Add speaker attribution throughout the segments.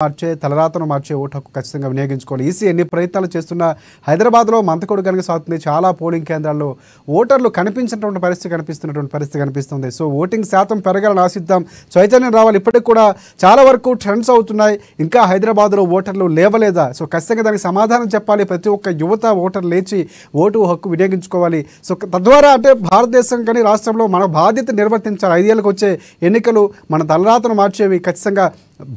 Speaker 1: మార్చే తలరాతను మార్చే ఓటు హక్కు ఖచ్చితంగా వినియోగించుకోవాలి. ఈసీ ఎన్ని ప్రయత్నాలు చేస్తున్నా హైదరాబాద్లో మంతకొడు కనుక సాగుతుంది. చాలా పోలింగ్ కేంద్రాల్లో ఓటర్లు కనిపించినటువంటి పరిస్థితి కనిపిస్తుంది. సో ఓటింగ్ శాతం పెరగాలని ఆశిద్దాం. చైతన్యం రావాలి. ఇప్పటికి కూడా చాలా వరకు ట్రెండ్స్ అవుతున్నాయి. ఇంకా హైదరాబాద్లో ఓటర్లు లేవలేదా? సో ఖచ్చితంగా దానికి సమాధానం చెప్పాలి. ప్రతి ఒక్క యువత ఓటర్ లేచి ఓటు హక్కు వినియోగించుకోవాలి. సో తద్వారా అంటే భారతదేశం కానీ రాష్ట్రంలో మన బాధ్యత నిర్వర్తించాలి. 5 ఏళ్ళకి వచ్చే ఎన్నికలు మన తలరాతను మార్చేవి. ఖచ్చితంగా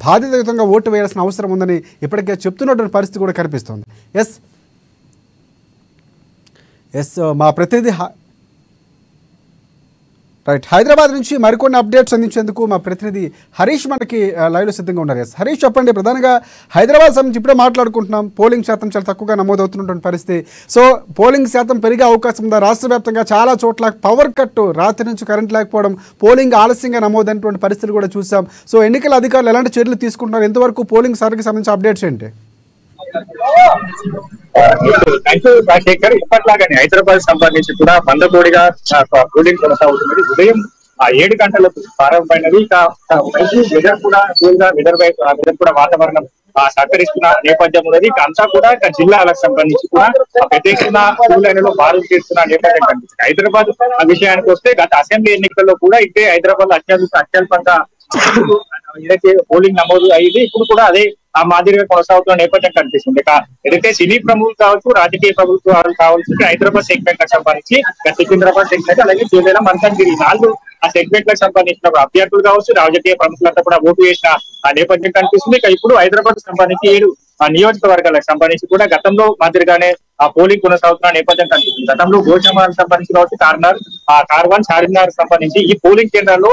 Speaker 1: బాధ్యతాయుతంగా ఓటు వేయాల్సిన అవసరం ఉందని ఇప్పటికే చెప్తున్నటువంటి పరిస్థితి కూడా కనిపిస్తుంది. ఎస్ మా ప్రతినిధి రైట్ హైదరాబాద్ నుంచి మరికొన్ని అప్డేట్స్ అందించేందుకు మా ప్రతినిధి హరీష్ మనకి లైవ్లో సిద్ధంగా ఉన్నారు. ఎస్ హరీష్, చెప్పండి. ప్రధానంగా హైదరాబాద్ సంబంధించి ఇప్పుడే మాట్లాడుకుంటున్నాం. పోలింగ్ శాతం చాలా తక్కువగా నమోదవుతున్నటువంటి పరిస్థితి. సో పోలింగ్ శాతం పెరిగే అవకాశం ఉందా? రాష్ట్ర వ్యాప్తంగా చాలా చోట్ల పవర్ కట్, రాత్రి నుంచి కరెంట్ లేకపోవడం, పోలింగ్ ఆలస్యంగా నమోదైనటువంటి పరిస్థితులు కూడా చూసాం. సో ఎన్నికల అధికారులు ఎలాంటి చర్యలు తీసుకుంటున్నారు? ఎంతవరకు పోలింగ్ సర్వేకి సంబంధించి అప్డేట్స్ ఏంటి?
Speaker 2: రాజశేఖర్, ఇప్పట్లాగానే హైదరాబాద్ సంబంధించి కూడా మందకోడిగా పోలింగ్ కొనసాగుతున్నది. ఉదయం 7 గంటలకు ప్రారంభమైనది. ఇక వెదర్ కూడా వెదర్ కూడా వాతావరణం సహకరిస్తున్న నేపథ్యం ఉన్నది. ఇక అంతా కూడా ఇక జిల్లాలకు సంబంధించి కూడా పెద్ద ఎత్తున లైన్లో బారులు తీస్తున్న నేపథ్యం కనిపిస్తుంది. హైదరాబాద్ విషయానికి వస్తే గత అసెంబ్లీ ఎన్నికల్లో కూడా ఇదే హైదరాబాద్ అత్యల్పంగా ఏదైతే పోలింగ్ నమోదు అయింది, ఇప్పుడు కూడా అదే ఆ మాదిరిగా కొనసాగుతున్న నేపథ్యం కనిపిస్తుంది. ఇక ఏదైతే సినీ ప్రముఖులు కావచ్చు, రాజకీయ ప్రభుత్వాలు కావచ్చు, హైదరాబాద్ సెగ్మెంట్ లకు సంబంధించి సికింద్రాబాద్ సెగ్మెంట్, అలాగే జూలేల, మల్కాజ్గిరి 4 ఆ సెగ్మెంట్ లకు సంబంధించిన అభ్యర్థులు కావచ్చు, రాజకీయ ప్రముఖులంతా కూడా ఓటు వేసిన ఆ నేపథ్యం కనిపిస్తుంది. ఇక ఇప్పుడు హైదరాబాద్ సంబంధించి 7 నియోజకవర్గాలకు సంబంధించి కూడా గతంలో మాదిరిగానే ఆ పోలింగ్ కొనసాగుతున్న నేపథ్యం కనిపిస్తుంది. గతంలో గోషామాలకు సంబంధించి కావచ్చు, కార్వాన్, చార్మినార్ సంబంధించి ఈ పోలింగ్ కేంద్రాల్లో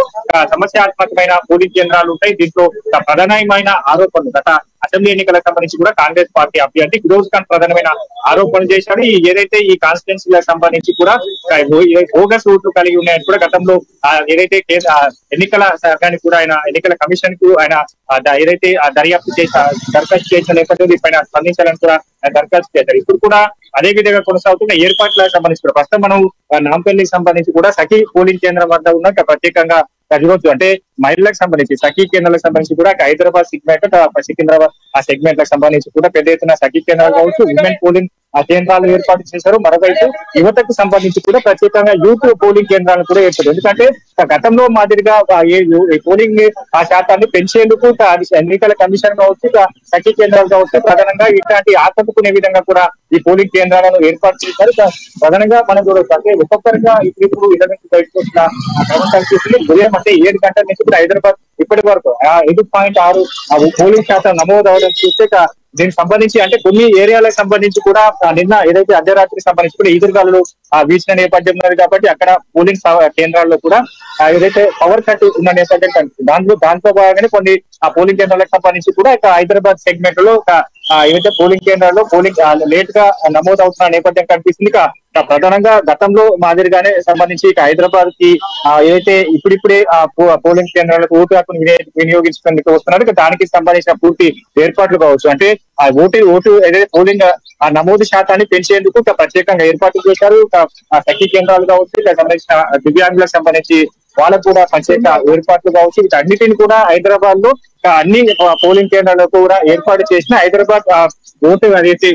Speaker 2: సమస్యాత్మకమైన పోలింగ్ కేంద్రాలు ఉంటాయి. దీంట్లో ప్రధానమైన ఆరోపణలు గత అసెంబ్లీ ఎన్నికలకు సంబంధించి కూడా కాంగ్రెస్ పార్టీ అభ్యర్థి ఫిరోజ్ ఖాన్ ప్రధానమైన ఆరోపణలు చేశారు. ఏదైతే ఈ కాన్స్టిట్యున్సీలకు సంబంధించి కూడా బోగస్ ఓట్లు కలిగి ఉన్నాయని కూడా గతంలో ఏదైతే ఎన్నికల సంఘానికి కూడా ఆయన ఎన్నికల కమిషన్ కు ఆయన ఏదైతే దర్యాప్తు దరఖాస్తు చేసిన నేపథ్యంలో దీనిపైన స్పందించాలని కూడా దరఖాస్తు చేశారు. ఇప్పుడు కూడా అదే విధంగా కొనసాగుతున్న ఏర్పాట్లకు సంబంధించి కూడా ప్రస్తుతం మనం నాంపల్లికి సంబంధించి కూడా సఖీ పోలింగ్ కేంద్రం వద్ద ఉన్న ప్రత్యేకంగా చూడవచ్చు. అంటే మహిళలకు సంబంధించి సఖీ కేంద్రాలకు సంబంధించి కూడా హైదరాబాద్ సెగ్మెంట్, సికింద్రాబాద్ ఆ సెగ్మెంట్లకు సంబంధించి కూడా పెద్ద ఎత్తున సఖీ కేంద్రాలు కావచ్చు, విమెన్ పోలింగ్ కేంద్రాలు ఏర్పాటు చేశారు. మరోవైపు యువతకు సంబంధించి కూడా ప్రత్యేకంగా యూత్ పోలింగ్ కేంద్రాలను కూడా ఏర్పడు. ఎందుకంటే గతంలో మాదిరిగా పోలింగ్ ఆ శాతాన్ని పెంచేందుకు ఎన్నికల కమిషన్ కావచ్చు, సఖీ కేంద్రాలు కావచ్చు, ప్రధానంగా ఇట్లాంటి ఆకట్టుకునే విధంగా కూడా ఈ పోలింగ్ కేంద్రాలను ఏర్పాటు చేశారు. ప్రధానంగా మనం చూడవచ్చు. అంటే ఒక్కొక్కరిగా ఇప్పుడు ఇళ్ళ నుంచి బయటకు వచ్చిన ఉదయం అంటే 7 గంటల నుంచి కూడా హైదరాబాద్ ఇప్పటి వరకు 5.6 పోలింగ్ శాతం నమోదు అవడం చూస్తే దీనికి సంబంధించి అంటే కొన్ని ఏరియాలకు సంబంధించి కూడా నిన్న ఏదైతే అర్ధరాత్రికి సంబంధించి కూడా ఈదురుగాలు వీచిన నేపథ్యం ఉన్నది కాబట్టి అక్కడ పోలింగ్ కేంద్రాల్లో కూడా ఏదైతే పవర్ కట్ ఉన్న నేపథ్యం కనిపిస్తుంది. దాంతో భాగంగానే కొన్ని ఆ పోలింగ్ కేంద్రాలకు సంబంధించి కూడా ఇక హైదరాబాద్ సెగ్మెంట్ లో ఏదైతే పోలింగ్ కేంద్రాల్లో పోలింగ్ లేట్ గా నమోదు అవుతున్న నేపథ్యం కనిపిస్తుంది. ప్రధానంగా గతంలో మాదిరిగానే సంబంధించి ఇక హైదరాబాద్ కి ఏదైతే ఇప్పుడిప్పుడే పోలింగ్ కేంద్రాలకు ఓటు హక్కును వినియోగించుకునేందుకు వస్తున్నారు. దానికి సంబంధించిన పూర్తి ఏర్పాట్లు కావచ్చు. అంటే ఆ ఓటు ఏదైతే పోలింగ్ నమోదు శాతాన్ని పెంచేందుకు ప్రత్యేకంగా ఏర్పాట్లు చేశారు. సఖీ కేంద్రాలు కావచ్చు, సంబంధించిన దివ్యాంగులకు సంబంధించి వాళ్ళకు కూడా ప్రత్యేక ఏర్పాట్లు కావచ్చు. వీటన్నిటిని కూడా హైదరాబాద్ లో అన్ని పోలింగ్ కేంద్రాలకు కూడా ఏర్పాటు చేసిన హైదరాబాద్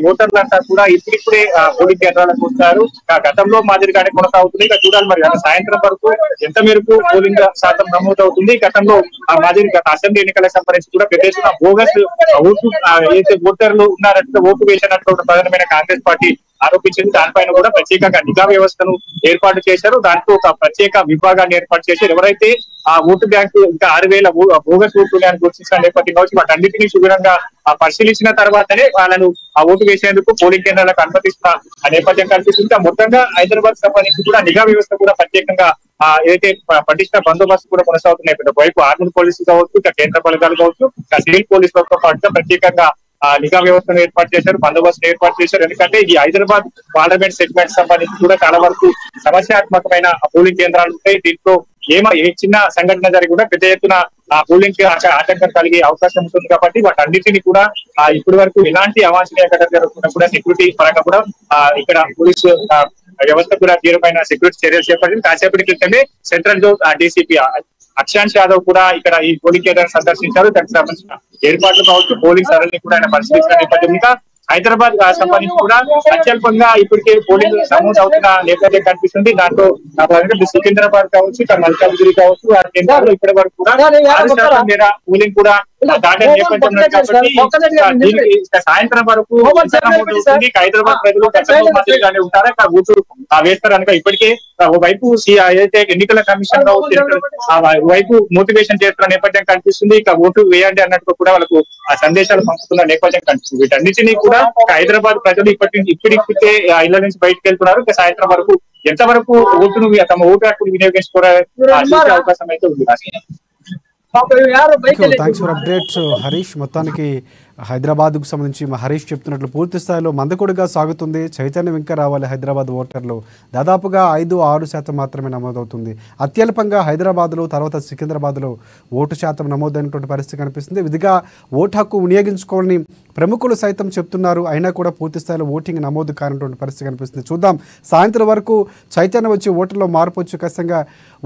Speaker 2: ఓటర్లంతా కూడా ఇప్పుడిప్పుడే పోలింగ్ కేంద్రాలకు వస్తారు. గతంలో మాదిరిగానే కొనసాగుతుంది. ఇక చూడాలి మరి సాయంత్రం వరకు ఎంత మేరకు పోలింగ్ శాతం నమోదవుతుంది. గతంలో ఆ మాదిరి గత అసెంబ్లీ ఎన్నికలకు సంబంధించి కూడా పెద్ద ఎత్తున బోగస్ ఓటు ఏదైతే ఓటర్లు ఉన్నారంటే ఓటు వేసినట్లు ప్రధానమైన కాంగ్రెస్ పార్టీ ఆరోపించింది. దానిపైన కూడా ప్రత్యేకంగా నిఘా వ్యవస్థను ఏర్పాటు చేశారు. దాంట్లో ఒక ప్రత్యేక విభాగాన్ని ఏర్పాటు చేశారు. ఎవరైతే ఆ ఓటు బ్యాంకు ఇంకా 6,000 బోగస్ ఓట్లు గుర్తించిన నేపథ్యం కావచ్చు, వాటన్నిటినీ శుభ్రంగా పరిశీలించిన తర్వాతనే వాళ్ళను ఆ ఓటు వేసేందుకు పోలింగ్ కేంద్రాలకు అనుమతిస్తున్న ఆ నేపథ్యం కనిపిస్తుంది. మొత్తంగా హైదరాబాద్ సంబంధించి కూడా నిఘా వ్యవస్థ కూడా ప్రత్యేకంగా ఏదైతే పటిష్ట బందోబస్తు కూడా కొనసాగుతున్నాయి. వైపు ఆర్మీ పోలీసులు కావచ్చు, కేంద్ర బలగాలు కావచ్చు, సివిల్ పోలీసులతో పాటుగా ప్రత్యేకంగా నిఘా వ్యవస్థను ఏర్పాటు చేశారు, బందోబస్తు ఏర్పాటు చేశారు. ఎందుకంటే ఈ హైదరాబాద్ పార్లమెంట్ సెగ్మెంట్ సంబంధించి కూడా చాలా వరకు సమస్యాత్మకమైన పోలింగ్ కేంద్రాలు ఉంటాయి. దీంట్లో ఏ చిన్న సంఘటన జరిగి కూడా పెద్ద ఎత్తున ఆ పోలింగ్ కి ఆటంకం కలిగే అవకాశం ఉంటుంది. కాబట్టి వాటన్నిటిని కూడా ఇప్పటి వరకు ఎలాంటి అవాంఛనీయ ఘటన జరుగుతున్నా కూడా సెక్యూరిటీ పరంగా కూడా ఇక్కడ పోలీసు వ్యవస్థ కూడా తీవ్రమైన సెక్యూరిటీ చర్యలు చేపట్టింది. కాసేపటి క్రితమే central zone DCP Akshansh Yadav కూడా ఇక్కడ ఈ పోలింగ్ కేంద్రాన్ని సందర్శించారు. దానికి సంబంధించిన ఏర్పాట్లు కావచ్చు, పోలింగ్ సరళిని కూడా ఆయన పరిశీలించిన నేపథ్యం ఇంకా హైదరాబాద్ సంబంధించి కూడా అత్యల్పంగా ఇప్పటికే పోలింగ్ నమోదు అవుతున్న నేపథ్యం కనిపిస్తుంది. దాంట్లో సికింద్రాబాద్ కావచ్చు, ఇక్కడ మల్కాజ్గిరి కావచ్చు, ఆ కేంద్రాల్లో ఇప్పటి వరకు కూడా 6% మేర పోలింగ్ కూడా దాటే నేపథ్యం ఉన్నది కాబట్టి సాయంత్రం వరకు నమోదు అవుతుంది. హైదరాబాద్ ప్రజలు గతంలో మాదిరిగానే ఉంటారా, ఇక్కడ ఓటు వేస్తారు కనుక ఇప్పటికే వైపు ఏదైతే ఎన్నికల కమిషన్ వైపు మోటివేషన్ చేస్తున్న నేపథ్యం కనిపిస్తుంది. ఇక ఓటు వేయండి అన్నట్టు కూడా వాళ్ళకు ఆ సందేశాలు పంపుతున్న నేపథ్యం కనిపిస్తుంది. వీటన్నిటినీ కూడా హైదరాబాద్ ప్రజలు ఇప్పటికే ఇళ్ల నుంచి బయటకు వెళ్తున్నారు. ఇక సాయంత్రం వరకు ఎంతవరకు ఓటును తమ ఓటు హక్కును వినియోగించుకోవడానికి అవకాశం అయితే ఉంది.
Speaker 1: Thanks for updates Harish. మొత్తానికి హైదరాబాద్కు సంబంధించి హరీష్ చెప్తున్నట్లు పూర్తి స్థాయిలో మందకొడిగా సాగుతుంది. చైతన్యం ఇంకా రావాలి. హైదరాబాద్ ఓటర్లు దాదాపుగా 5-6% మాత్రమే నమోదవుతుంది. అత్యల్పంగా హైదరాబాద్లో, తర్వాత సికింద్రాబాద్లో ఓటు శాతం నమోదైనటువంటి పరిస్థితి కనిపిస్తుంది. విధిగా ఓటు హక్కు వినియోగించుకోవాలని ప్రముఖులు సైతం చెప్తున్నారు. అయినా కూడా పూర్తి స్థాయిలో ఓటింగ్ నమోదు కానటువంటి పరిస్థితి కనిపిస్తుంది. చూద్దాం సాయంత్రం వరకు చైతన్యం వచ్చి ఓటర్లో మార్పు వచ్చి ఖచ్చితంగా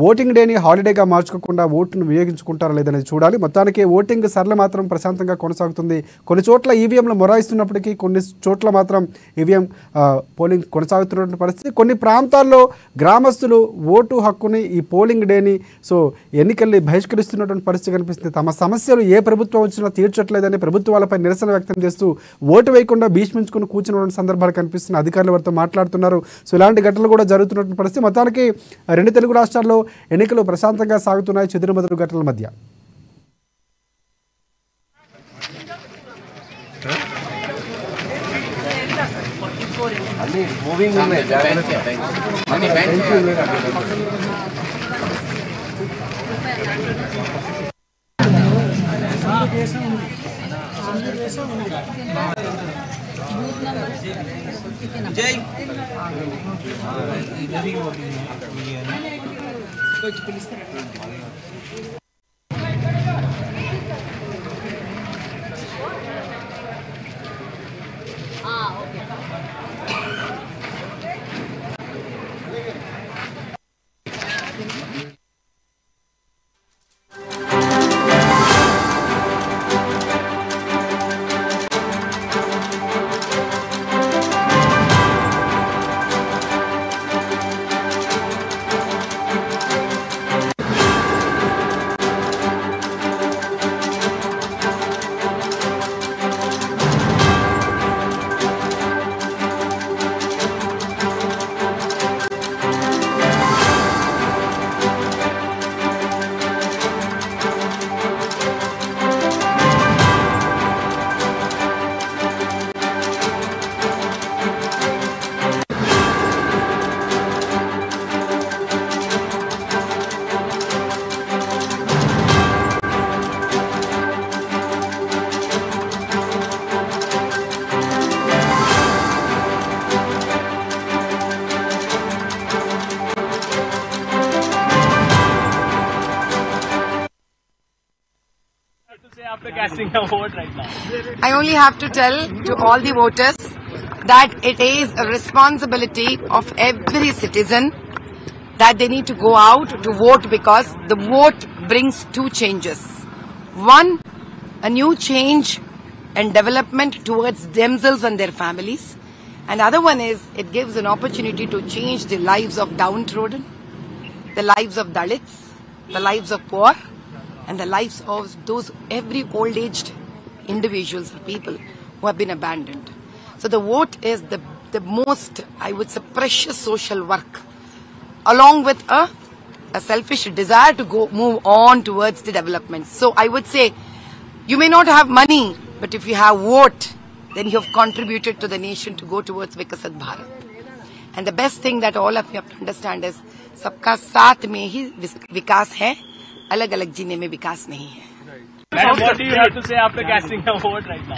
Speaker 1: ఓటింగ్ డేని హాలిడేగా మార్చుకోకుండా ఓటును వినియోగించుకుంటారా లేదనేది చూడాలి. మొత్తానికి ఓటింగ్ సరళ మాత్రం ప్రశాంతంగా కొనసాగుతుంది. కొన్ని చోట్ల ఈవీఎంలు మొరాయిస్తున్నప్పటికీ కొన్ని చోట్ల మాత్రం ఈవీఎం పోలింగ్ కొనసాగుతున్నటువంటి పరిస్థితి. కొన్ని ప్రాంతాల్లో గ్రామస్తులు ఓటు హక్కుని ఈ పోలింగ్ డేని ఎన్నికల్ని బహిష్కరిస్తున్నటువంటి పరిస్థితి కనిపిస్తుంది. తమ సమస్యలు ఏ ప్రభుత్వం వచ్చినా తీర్చట్లేదని ప్రభుత్వాలపై నిరసన వ్యక్తం చేస్తూ ఓటు వేయకుండా భీష్మించుకుని కూర్చున్నటువంటి సందర్భాలు కనిపిస్తున్నాయి. అధికారులు వారితో మాట్లాడుతున్నారు. ఇలాంటి ఘటనలు కూడా జరుగుతున్నటువంటి పరిస్థితి. మొత్తానికి 2 తెలుగు రాష్ట్రాల్లో ఎన్నికలు ప్రశాంతంగా సాగుతున్నాయి చెదురుమదురు ఘటనల మధ్య.
Speaker 3: After casting a vote right now,
Speaker 4: I only have to tell to all the voters that it is a responsibility of every citizen that they need to go out to vote, because the vote brings 2 changes. One, a new change and development towards themselves and their families. And the other one is it gives an opportunity to change the lives of downtrodden, the lives of Dalits, the lives of poor, and the lives of those every old-aged individuals or people who have been abandoned. So the vote is the most, I would say, precious social work, along with a selfish desire to move on towards the development. So I would say, you may not have money, but if you have vote, then you have contributed to the nation to go towards Vikasat Bharat. And the best thing that all of you have to understand is, सबका साथ में ही विकास है, अलग अलग जीने में विकास नहीं है.
Speaker 3: Madam, what do you have to say after casting a vote right now?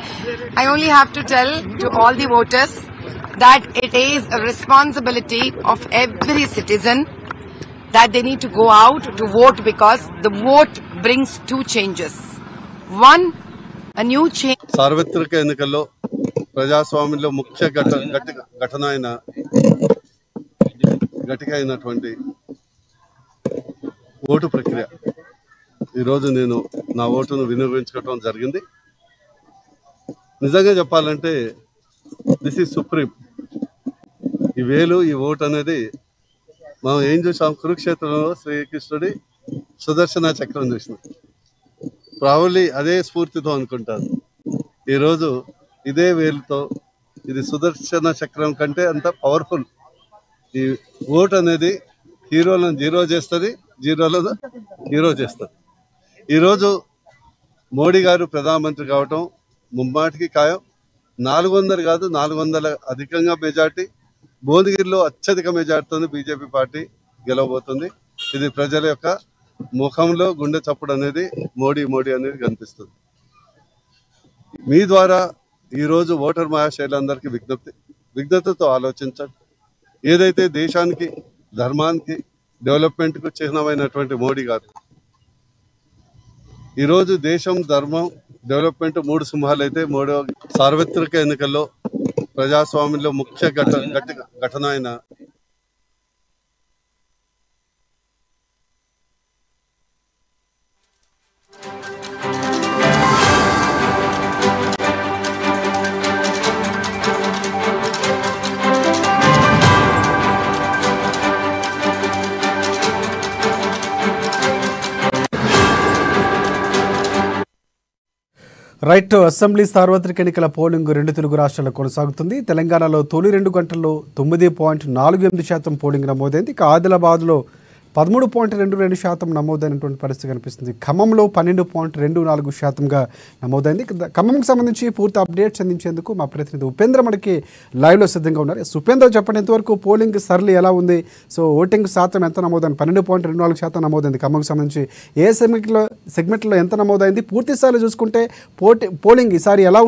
Speaker 4: I only have to tell to all the voters that it is a responsibility of every citizen that they need to go out to vote, because the vote brings 2 changes. One, a new change.
Speaker 5: సార్వత్రిక ఎన్నికల్లో ప్రజాస్వామ్యంలో ముఖ్య ఘటిక అయినటువంటి vote ప్రక్రియ ఈరోజు నేను నా ఓటును వినియోగించుకోవడం జరిగింది. నిజంగా చెప్పాలంటే దిస్ ఈజ్ సుప్రీం. ఈ వేలు, ఈ ఓటు అనేది మనం ఏం చూసాం, కురుక్షేత్రంలో శ్రీకృష్ణుడి సుదర్శన చక్రం చూసినాం. ప్రాబబ్లీ అదే స్ఫూర్తితో అనుకుంటాను ఈరోజు ఇదే వేలుతో, ఇది సుదర్శన చక్రం కంటే అంత పవర్ఫుల్. ఈ ఓటు అనేది హీరోలను జీరో చేస్తుంది, జీరోలను హీరో చేస్తుంది. ఈరోజు మోడీ గారు ప్రధానమంత్రి కావటం ముమ్మాటికి ఖాయం. 400 కాదు 400 అధికంగా మెజార్టీ, భువనగిరిలో అత్యధిక మెజార్టీతో బీజేపీ పార్టీ గెలవబోతుంది. ఇది ప్రజల యొక్క ముఖంలో గుండె చప్పుడు అనేది మోడీ మోడీ అనేది కనిపిస్తుంది. మీ ద్వారా ఈరోజు ఓటర్ మహాశైలందరికీ విజ్ఞతతో ఆలోచించండి. ఏదైతే దేశానికి, ధర్మానికి, డెవలప్మెంట్కు చిహ్నమైనటువంటి మోడీ గారు ఈరోజు దేశం, ధర్మం, డెవలప్మెంట్ 3 సింహాలు అయితే మూడో సార్వత్రిక ఎన్నికల్లో ప్రజాస్వామ్యంలో ముఖ్య ఘటన అయిన
Speaker 1: రైట్. అసెంబ్లీ సార్వత్రిక ఎన్నికల పోలింగ్ 2 తెలుగు రాష్ట్రాల్లో కొనసాగుతుంది. తెలంగాణలో తొలి 2 గంటల్లో 9.48% పోలింగ్ నమోదైంది. ఇక ఆదిలాబాద్లో 13.22% నమోదైనటువంటి పరిస్థితి కనిపిస్తుంది. ఖమ్మంలో 12.24%గా నమోదైంది. ఖమ్మంకి సంబంధించి పూర్తి అప్డేట్స్ అందించేందుకు మా ప్రతినిధి ఉపేంద్ర మనకి లైవ్లో సిద్ధంగా ఉన్నారు. ఉపేంద్ర, చెప్పండి, ఎంతవరకు పోలింగ్ సరళి ఎలా ఉంది? సో ఓటింగ్ శాతం ఎంత నమోదైంది? 12.24% నమోదైంది ఖమ్మంకి సంబంధించి. ఏ సెగ్మెంట్లో ఎంత నమోదైంది? పూర్తి స్థాయిలో చూసుకుంటే పోలింగ్ ఈసారి ఎలా